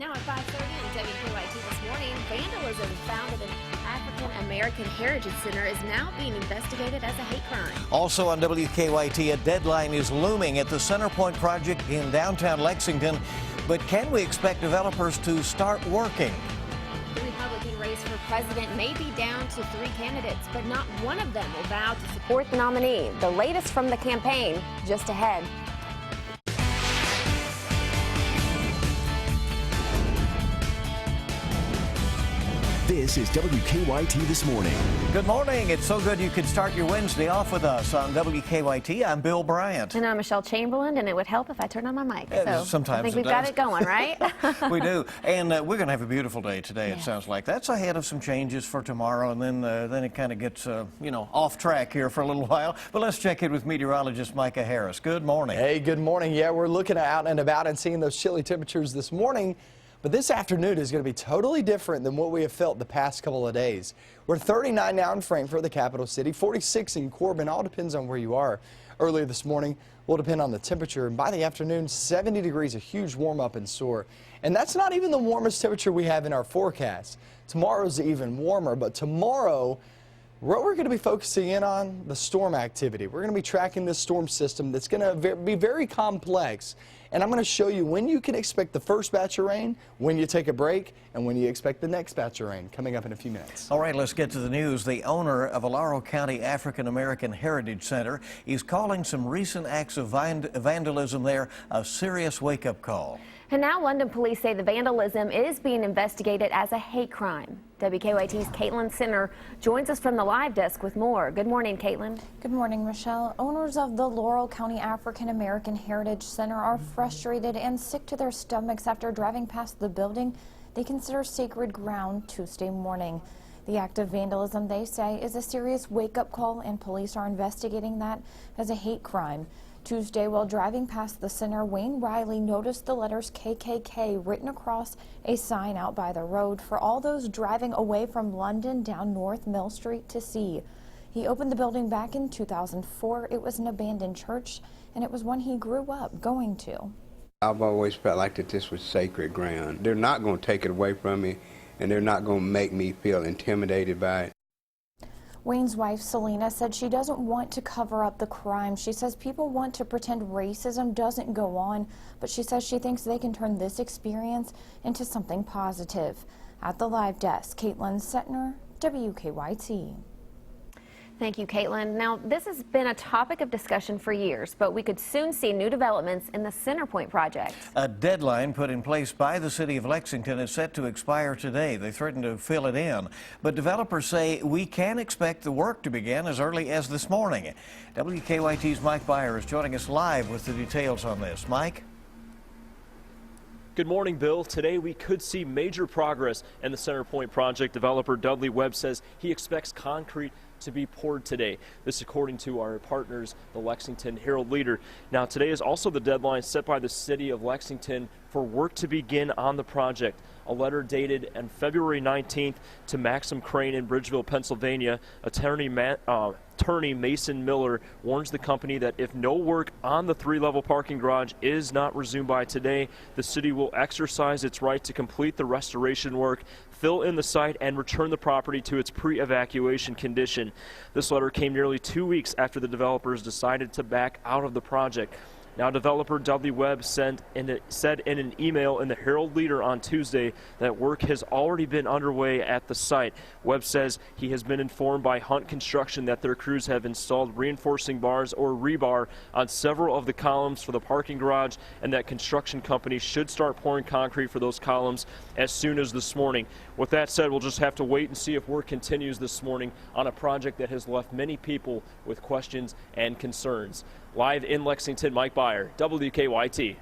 Now at 5:30 on WKYT this morning, vandalism found at an African American Heritage Center is now being investigated as a hate crime. Also on WKYT, a deadline is looming at the Centerpoint project in downtown Lexington. But can we expect developers to start working? The Republican race for president may be down to 3 candidates, but not one of them will vow to support the nominee. The latest from the campaign just ahead. This is WKYT This Morning. Good morning. It's so good you could start your Wednesday off with us on WKYT. I'm Bill Bryant. And I'm Michelle Chamberlain, and it would help if I turned on my mic. So sometimes I think we've got it going, right? We do. And we're going to have a beautiful day today, it sounds like. That's ahead of some changes for tomorrow, and then it kind of gets, off track here for a little while. But let's check in with meteorologist Micah Harris. Good morning. Hey, good morning. Yeah, we're looking out and about and seeing those chilly temperatures this morning. But this afternoon is going to be totally different than what we have felt the past couple of days. We're 39 now in Frankfort, the capital city, 46 in Corbin. All depends on where you are. Earlier this morning will depend on the temperature. And by the afternoon, 70 degrees, a huge warm up in store. And that's not even the warmest temperature we have in our forecast. Tomorrow's even warmer, but tomorrow, what we're going to be focusing in on, the storm activity. We're going to be tracking this storm system that's going to be very complex. And I'm going to show you when you can expect the first batch of rain, when you take a break, and when you expect the next batch of rain, coming up in a few minutes. All right, let's get to the news. The owner of Alaro County African American Heritage Center is calling some recent acts of vandalism there a serious wake-up call. And now London police say the vandalism is being investigated as a hate crime. WKYT's Caitlin Sinner joins us from the live desk with more. Good morning, Caitlin. Good morning, Michelle. Owners of the Laurel County African American Heritage Center are frustrated and sick to their stomachs after driving past the building they consider sacred ground Tuesday morning. The act of vandalism, they say, is a serious wake-up call, and police are investigating that as a hate crime. Tuesday, while driving past the center, Wayne Riley noticed the letters KKK written across a sign out by the road for all those driving away from London down North Mill Street to see. He opened the building back in 2004. It was an abandoned church, and it was one he grew up going to. I've always felt like that this was sacred ground. They're not going to take it away from me, and they're not going to make me feel intimidated by it. Wayne's wife, Selena, said she doesn't want to cover up the crime. She says people want to pretend racism doesn't go on, but she says she thinks they can turn this experience into something positive. At the live desk, Caitlin Settner, WKYT. Thank you, Caitlin. Now, this has been a topic of discussion for years, but we could soon see new developments in the Centerpoint project. A deadline put in place by the city of Lexington is set to expire today. They threaten to fill it in. But developers say we can expect the work to begin as early as this morning. WKYT's Mike Byer is joining us live with the details on this. Mike? Good morning, Bill. Today we could see major progress in the Centerpoint project. Developer Dudley Webb says he expects concrete to be poured today. This according to our partners, the Lexington Herald Leader. Now, today is also the deadline set by the city of Lexington for work to begin on the project. A letter dated on February 19th to Maxim Crane in Bridgeville, Pennsylvania. Attorney Mason Miller warns the company that if no work on the 3-level parking garage is not resumed by today, the city will exercise its right to complete the restoration work, fill in the site, and return the property to its pre-evacuation condition. This letter came nearly 2 weeks after the developers decided to back out of the project. Now, developer Dudley Webb said in an email in the Herald Leader on Tuesday that work has already been underway at the site. Webb says he has been informed by Hunt Construction that their crews have installed reinforcing bars or rebar on several of the columns for the parking garage, and that construction companies should start pouring concrete for those columns as soon as this morning. With that said, we'll just have to wait and see if work continues this morning on a project that has left many people with questions and concerns. Live in Lexington, Mike Byer, WKYT.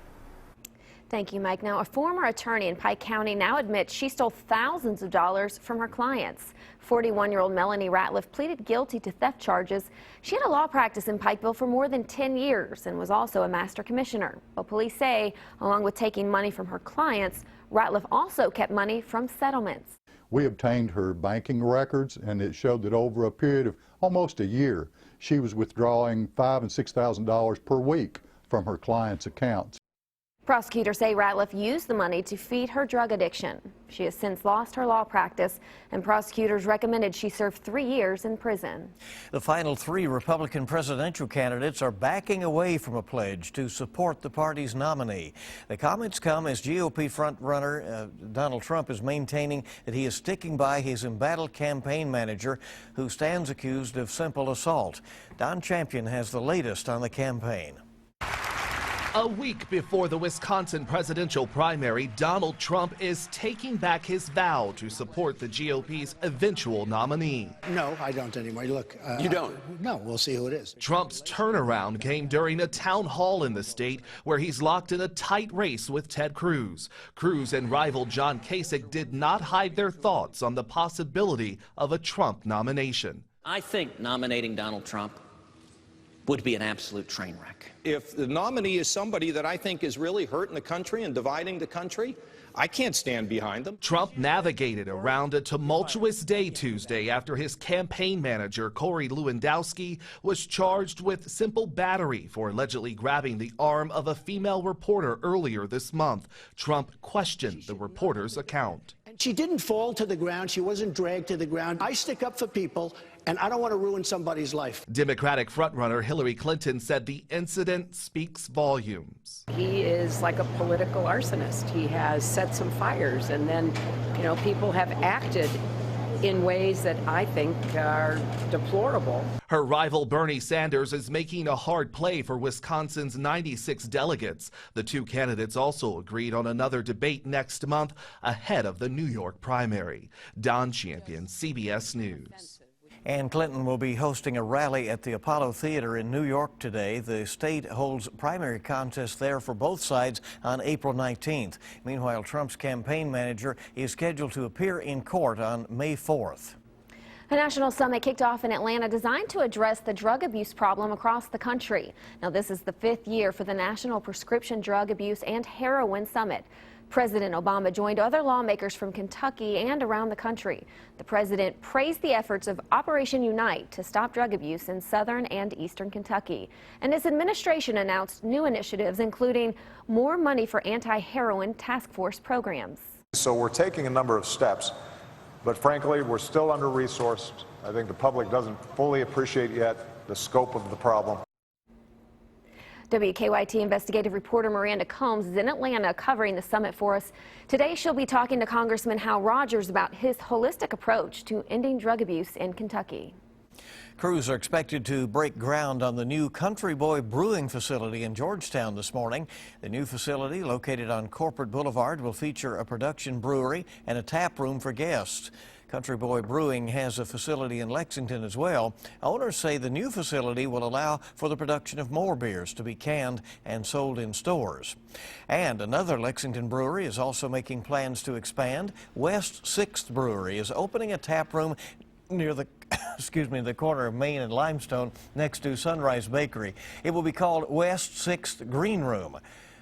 Thank you, Mike. Now, a former attorney in Pike County now admits she stole thousands of dollars from her clients. 41-year-old Melanie Ratliff pleaded guilty to theft charges. She had a law practice in Pikeville for more than 10 years and was also a master commissioner. But police say, along with taking money from her clients, Ratliff also kept money from settlements. We obtained her banking records, and it showed that over a period of almost a year, she was withdrawing $5,000 and $6,000 per week from her clients' accounts. Prosecutors say Ratliff used the money to feed her drug addiction. She has since lost her law practice, and prosecutors recommended she serve 3 years in prison. The final 3 Republican presidential candidates are backing away from a pledge to support the party's nominee. The comments come as GOP frontrunner Donald Trump is maintaining that he is sticking by his embattled campaign manager, who stands accused of simple assault. Don Champion has the latest on the campaign. A week before the Wisconsin presidential primary, Donald Trump is taking back his vow to support the GOP's eventual nominee. No, I don't anymore. Look, You don't? No, we'll see who it is. Trump's turnaround came during a town hall in the state where he's locked in a tight race with Ted Cruz. Cruz and rival John Kasich did not hide their thoughts on the possibility of a Trump nomination. I think nominating Donald Trump would be an absolute train wreck. If the nominee is somebody that I think is really hurting the country and dividing the country, I can't stand behind them. Trump navigated around a tumultuous day Tuesday after his campaign manager, Corey Lewandowski, was charged with simple battery for allegedly grabbing the arm of a female reporter earlier this month. Trump questioned the reporter's account. She didn't fall to the ground. She wasn't dragged to the ground. I stick up for people, and I don't want to ruin somebody's life. Democratic frontrunner Hillary Clinton said the incident speaks volumes. He is like a political arsonist. He has set some fires, and then, people have acted in ways that I think are deplorable. Her rival Bernie Sanders is making a hard play for Wisconsin's 96 delegates. The 2 candidates also agreed on another debate next month ahead of the New York primary. Don Champion, CBS News. And Clinton will be hosting a rally at the Apollo Theater in New York today. The state holds primary contests there for both sides on April 19th. Meanwhile, Trump's campaign manager is scheduled to appear in court on May 4th. A national summit kicked off in Atlanta designed to address the drug abuse problem across the country. Now, this is the 5th year for the National Prescription Drug Abuse and Heroin Summit. President Obama joined other lawmakers from Kentucky and around the country. The president praised the efforts of Operation Unite to stop drug abuse in southern and eastern Kentucky. And his administration announced new initiatives, including more money for anti-heroin task force programs. So we're taking a number of steps, but frankly, we're still under-resourced. I think the public doesn't fully appreciate yet the scope of the problem. WKYT investigative reporter Miranda Combs is in Atlanta covering the summit for us. Today she'll be talking to Congressman Hal Rogers about his holistic approach to ending drug abuse in Kentucky. Crews are expected to break ground on the new Country Boy Brewing facility in Georgetown this morning. The new facility, located on Corporate Boulevard, will feature a production brewery and a tap room for guests. Country Boy Brewing has a facility in Lexington as well. Owners say the new facility will allow for the production of more beers to be canned and sold in stores. And another Lexington brewery is also making plans to expand. West 6th Brewery is opening a tap room near the the corner of Main and Limestone next to Sunrise Bakery. It will be called West 6th Green Room.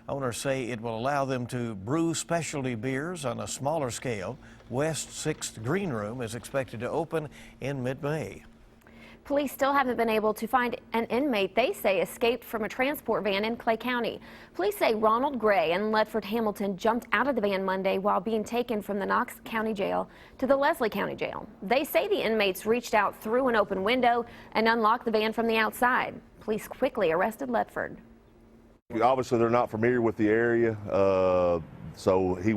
Owners say it will allow them to brew specialty beers on a smaller scale. West 6th Green Room is expected to open in mid-May. Police still haven't been able to find an inmate they say escaped from a transport van in Clay County. Police say Ronald Gray and Ledford Hamilton jumped out of the van Monday while being taken from the Knox County Jail to the Leslie County Jail. They say the inmates reached out through an open window and unlocked the van from the outside. Police quickly arrested Ledford. Obviously, they're not familiar with the area, so he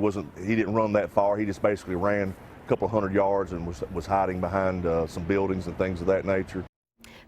didn't run that far. He just basically ran a couple of 100 yards and was hiding behind some buildings and things of that nature.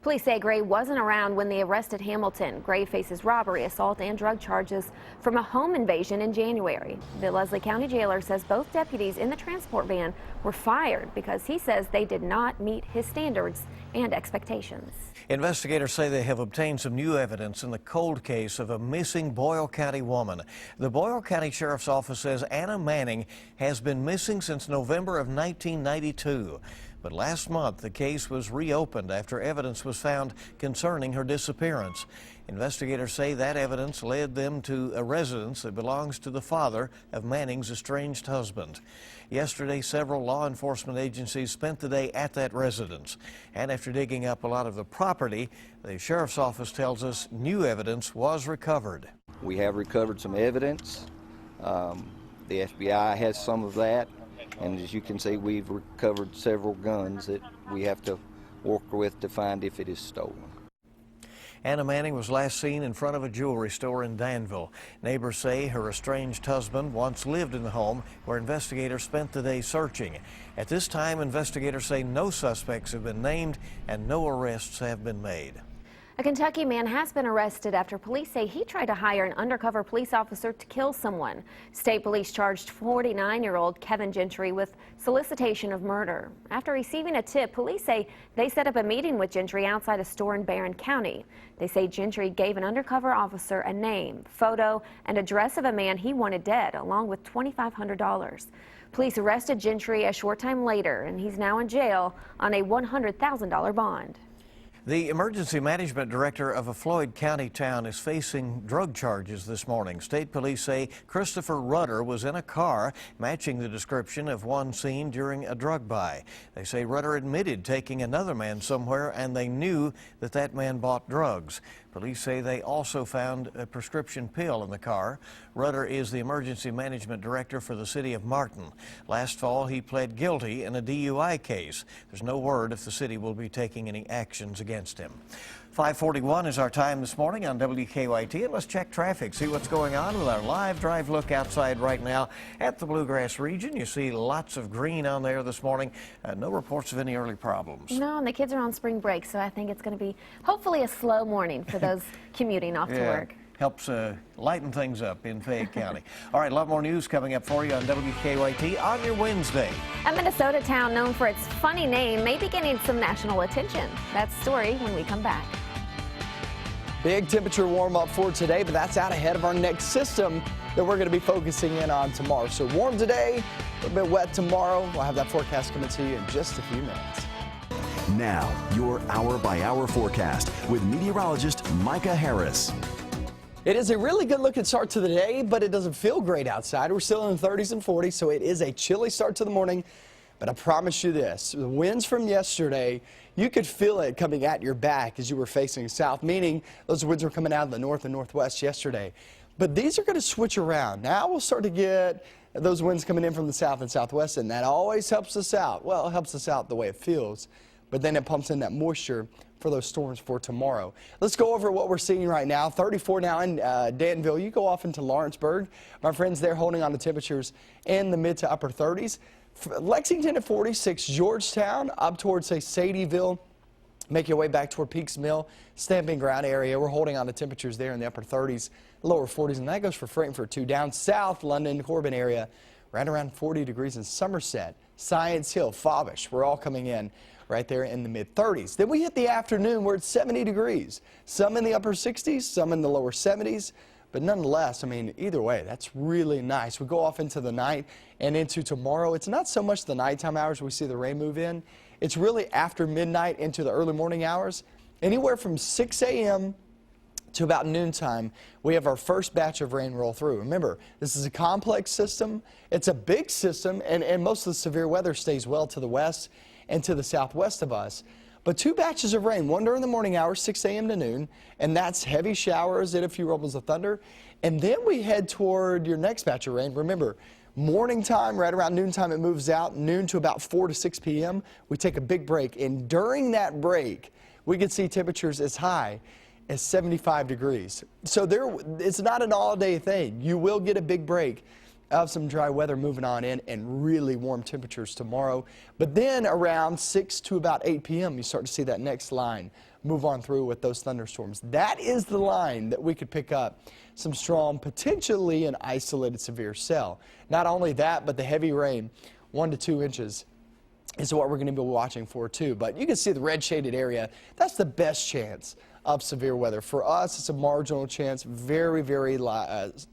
Police say Gray wasn't around when they arrested Hamilton. Gray faces robbery, assault, and drug charges from a home invasion in January. The Leslie County jailer says both deputies in the transport van were fired because he says they did not meet his standards and expectations. Investigators say they have obtained some new evidence in the cold case of a missing Boyle County woman. The Boyle County Sheriff's Office says Anna Manning has been missing since November of 1992. But last month, the case was reopened after evidence was found concerning her disappearance. Investigators say that evidence led them to a residence that belongs to the father of Manning's estranged husband. Yesterday, several law enforcement agencies spent the day at that residence. And after digging up a lot of the property, the sheriff's office tells us new evidence was recovered. We have recovered some evidence. The FBI has some of that. And as you can see, we've recovered several guns that we have to work with to find if it is stolen. Anna Manning was last seen in front of a jewelry store in Danville. Neighbors say her estranged husband once lived in the home where investigators spent the day searching. At this time, investigators say no suspects have been named and no arrests have been made. A Kentucky man has been arrested after police say he tried to hire an undercover police officer to kill someone. State police charged 49-year-old Kevin Gentry with solicitation of murder. After receiving a tip, police say they set up a meeting with Gentry outside a store in Barron County. They say Gentry gave an undercover officer a name, photo, and address of a man he wanted dead, along with $2,500. Police arrested Gentry a short time later, and he's now in jail on a $100,000 bond. The emergency management director of a Floyd County town is facing drug charges this morning. State police say Christopher Rudder was in a car matching the description of one seen during a drug buy. They say Rudder admitted taking another man somewhere and they knew that that man bought drugs. Police say they also found a prescription pill in the car. Rudder is the emergency management director for the city of Martin. Last fall, he pled guilty in a DUI case. There's no word if the city will be taking any actions against him. 5:41 is our time this morning on WKYT, and let's check traffic, see what's going on with our live drive look outside right now at the Bluegrass region. You see lots of green on there this morning. No reports of any early problems. No, and the kids are on spring break, so I think it's going to be hopefully a slow morning for those commuting off to work. Helps lighten things up in Fayette County. All right, a lot more news coming up for you on WKYT on your Wednesday. A Minnesota town known for its funny name may be getting some national attention. That story when we come back. Big temperature warm up for today, but that's out ahead of our next system that we're going to be focusing in on tomorrow. So warm today, a little bit wet tomorrow. We'll have that forecast coming to you in just a few minutes. Now, your hour-by-hour forecast with meteorologist Micah Harris. It is a really good looking start to the day, but it doesn't feel great outside. We're still in the 30s and 40s, so it is a chilly start to the morning. But I promise you this, the winds from yesterday, you could feel it coming at your back as you were facing south, meaning those winds were coming out of the north and northwest yesterday. But these are going to switch around. Now we'll start to get those winds coming in from the south and southwest, and that always helps us out. Well, it helps us out the way it feels, but then it pumps in that moisture for those storms for tomorrow. Let's go over what we're seeing right now. 34 now in Danville. You go off into Lawrenceburg. My friends, they're holding on to temperatures in the mid to upper 30s. Lexington at 46, Georgetown up towards, say, Sadieville. Make your way back toward Peaks Mill, Stamping Ground area. We're holding on to temperatures there in the upper 30s, lower 40s, and that goes for Frankfort too. Down south, London, Corbin area, right around 40 degrees in Somerset, Science Hill, Favish. We're all coming in right there in the mid 30s. Then we hit the afternoon, we're at 70 degrees. Some in the upper 60s, some in the lower 70s. But nonetheless, I mean, either way, that's really nice. We go off into the night and into tomorrow. It's not so much the nighttime hours we see the rain move in. It's really after midnight into the early morning hours. Anywhere from 6 a.m. to about noontime, we have our first batch of rain roll through. Remember, this is a complex system. It's a big system, and most of the severe weather stays well to the west and to the southwest of us. But two batches of rain, one during the morning hours, 6 a.m. to noon, and that's heavy showers and a few rumbles of thunder. And then we head toward your next batch of rain. Remember, morning time, right around noontime, it moves out, noon to about 4 to 6 p.m. We take a big break, and during that break, we can see temperatures as high as 75 degrees. So it's not an all-day thing. You will get a big break of some dry weather moving on in and really warm temperatures tomorrow. But then around 6 to about 8 p.m. you start to see that next line move on through with those thunderstorms. That is the line that we could pick up some strong, potentially an isolated severe cell. Not only that, but the heavy rain, 1 to 2 inches, is what we're going to be watching for too. But you can see the red shaded area. That's the best chance of severe weather. For us, it's a marginal chance, very, very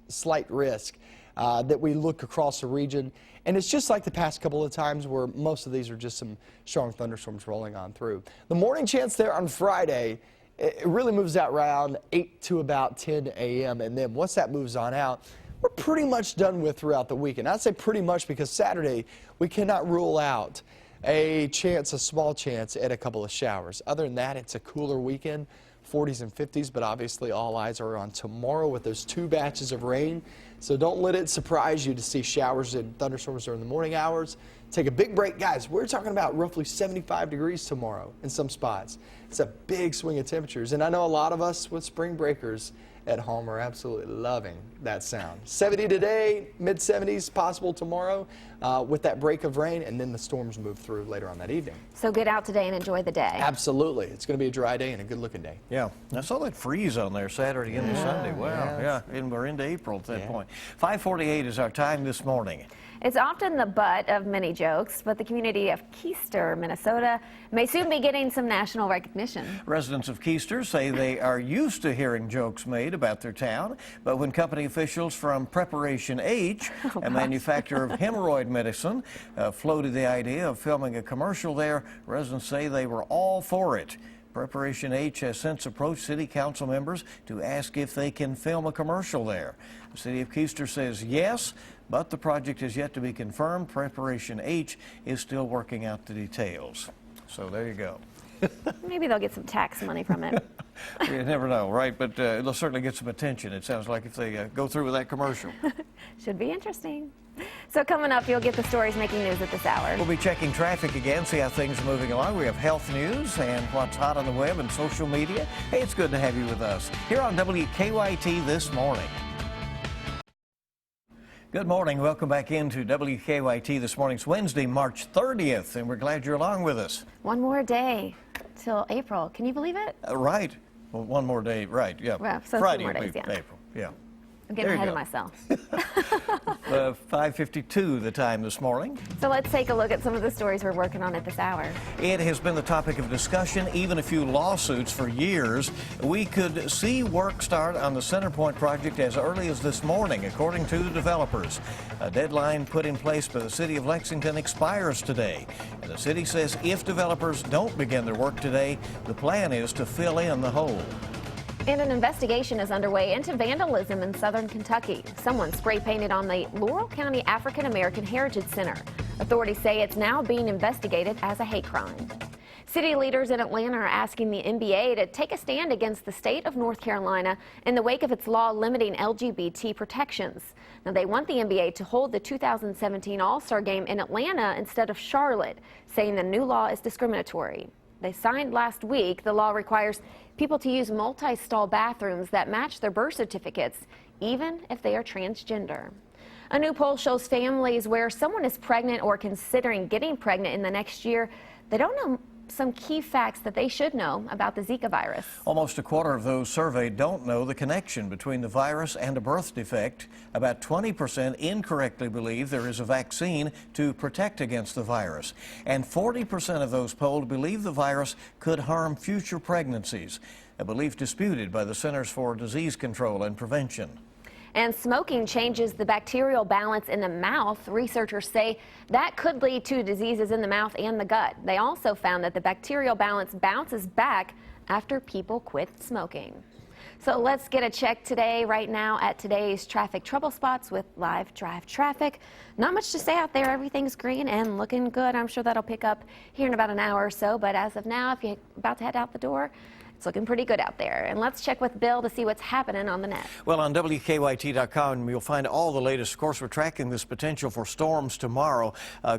slight risk that we look across the region. And it's just like the past couple of times where most of these are just some strong thunderstorms rolling on through. The morning chance there on Friday It really moves out around 8 to about 10 a.m. And then once that moves on out, we're pretty much done with throughout the weekend. I'd say pretty much because Saturday we cannot rule out a small chance at a couple of showers. Other than that, it's a cooler weekend, 40s and 50s, but obviously all eyes are on tomorrow with those 2 batches of rain. So don't let it surprise you to see showers and thunderstorms during the morning hours. Take a big break. Guys, we're talking about roughly 75 degrees tomorrow in some spots. It's a big swing of temperatures, and I know a lot of us with spring breakers at home are absolutely loving that sound. 70 today, mid-70s possible tomorrow with that break of rain, and then the storms move through later on that evening. So get out today and enjoy the day. Absolutely. It's going to be a dry day and a good-looking day. Yeah, I saw that freeze on there Saturday into Sunday. Wow, yeah, and we're into April at that point. 5:48 is our time this morning. It's often the butt of many jokes, but the community of Keister, Minnesota, may soon be getting some national recognition. Residents of Keister say they are used to hearing jokes made about their town, but when company officials from Preparation H, a manufacturer of hemorrhoid medicine, floated the idea of filming a commercial there, residents say they were all for it. Preparation H has since approached city council members to ask if they can film a commercial there. The city of Keister says yes, but the project is yet to be confirmed. Preparation H is still working out the details. So there you go. Maybe they'll get some tax money from it. You never know, right? But it'll certainly get some attention, it sounds like, if they go through with that commercial. Should be interesting. So coming up, you'll get the stories making news at this hour. We'll be checking traffic again, see how things are moving along. We have health news and what's hot on the web and social media. Hey, it's good to have you with us here on WKYT This Morning. Good morning. Welcome back into WKYT This Morning. It's Wednesday, March 30th, and we're glad you're along with us. One more day till April. Can you believe it? Right. Well, one more day. Right. Yeah. Well, so Friday 2 more days, will be yeah. April. Yeah. I'm getting ahead of myself. 5:52 the time this morning. So let's take a look at some of the stories we're working on at this hour. It has been the topic of discussion, even a few lawsuits for years. We could see work start on the Centerpoint project as early as this morning, according to the developers. A deadline put in place by the city of Lexington expires today. And the city says if developers don't begin their work today, the plan is to fill in the hole. And an investigation is underway into vandalism in southern Kentucky. Someone spray painted on the Laurel County African American Heritage Center. Authorities say it's now being investigated as a hate crime. City leaders in Atlanta are asking the NBA to take a stand against the state of North Carolina in the wake of its law limiting LGBT protections. Now, they want the NBA to hold the 2017 All-Star Game in Atlanta instead of Charlotte, saying the new law is discriminatory. They signed last week. The law requires people to use multi-stall bathrooms that match their birth certificates, even if they are transgender. A new poll shows families where someone is pregnant or considering getting pregnant in the next year, they don't know some key facts that they should know about the Zika virus. Almost a quarter of those surveyed don't know the connection between the virus and a birth defect. About 20% incorrectly believe there is a vaccine to protect against the virus. And 40% of those polled believe the virus could harm future pregnancies, a belief disputed by the Centers for Disease Control and Prevention. And smoking changes the bacterial balance in the mouth. Researchers say that could lead to diseases in the mouth and the gut. They also found that the bacterial balance bounces back after people quit smoking. So let's get a check today, right now, at today's traffic trouble spots with live drive traffic. Not much to say out there. Everything's green and looking good. I'm sure that'll pick up here in about an hour or so. But as of now, if you're about to head out the door, it's looking pretty good out there. And let's check with Bill to see what's happening on the net. Well, on WKYT.com, you'll find all the latest. Of course, we're tracking this potential for storms tomorrow.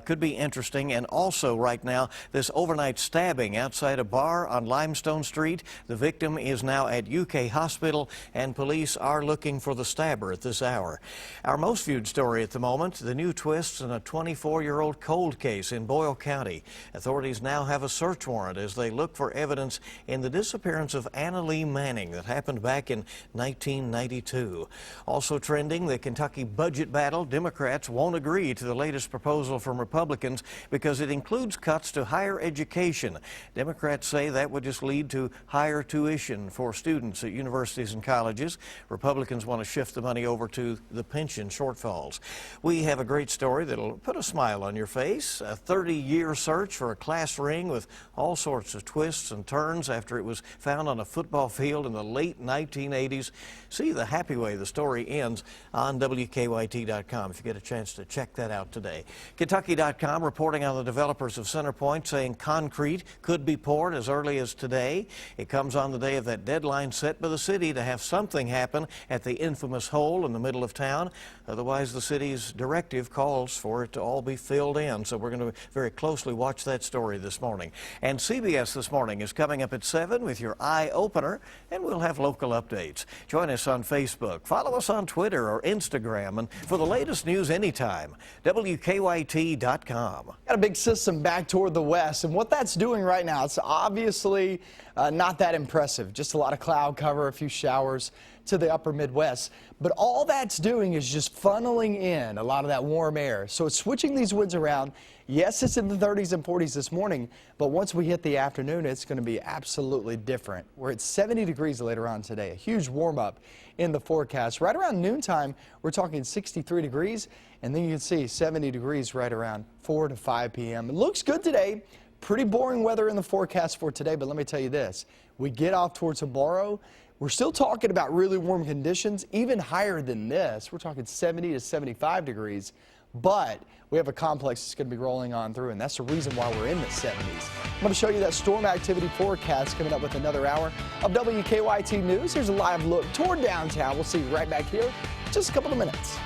Could be interesting. And also right now, this overnight stabbing outside a bar on Limestone Street. The victim is now at UK Hospital, and police are looking for the stabber at this hour. Our most viewed story at the moment, the new twists in a 24-year-old cold case in Boyle County. Authorities now have a search warrant as they look for evidence in the disappearance of Anna Lee Manning that happened back in 1992. Also trending, the Kentucky budget battle. Democrats won't agree to the latest proposal from Republicans because it includes cuts to higher education. Democrats say that would just lead to higher tuition for students at universities and colleges. Republicans want to shift the money over to the pension shortfalls. We have a great story that'll put a smile on your face. A 30-year search for a class ring with all sorts of twists and turns after it was found on a football field in the late 1980s. See the happy way the story ends on WKYT.com if you get a chance to check that out today. Kentucky.com reporting on the developers of Center Point saying concrete could be poured as early as today. It comes on the day of that deadline set by the city to have something happen at the infamous hole in the middle of town. Otherwise, the city's directive calls for it to all be filled in. So we're going to very closely watch that story this morning. And CBS This Morning is coming up at 7 with your eye opener, and we'll have local updates. Join us on Facebook, follow us on Twitter or Instagram, and for the latest news anytime, WKYT.com. Got a big system back toward the west, and what that's doing right now, it's obviously not that impressive. Just a lot of cloud cover, a few showers to the upper Midwest. But all that's doing is just funneling in a lot of that warm air. So it's switching these winds around. Yes, it's in the 30s and 40s this morning, but once we hit the afternoon, it's going to be absolutely different. We're at 70 degrees later on today, a huge warm up in the forecast. Right around noontime, we're talking 63 degrees, and then you can see 70 degrees right around 4 to 5 p.m. It looks good today. Pretty boring weather in the forecast for today, but let me tell you this. We get off towards tomorrow. We're still talking about really warm conditions, even higher than this. We're talking 70 to 75 degrees, but we have a complex that's going to be rolling on through, and that's the reason why we're in the 70s. I'm going to show you that storm activity forecast coming up with another hour of WKYT News. Here's a live look toward downtown. We'll see you right back here in just a couple of minutes.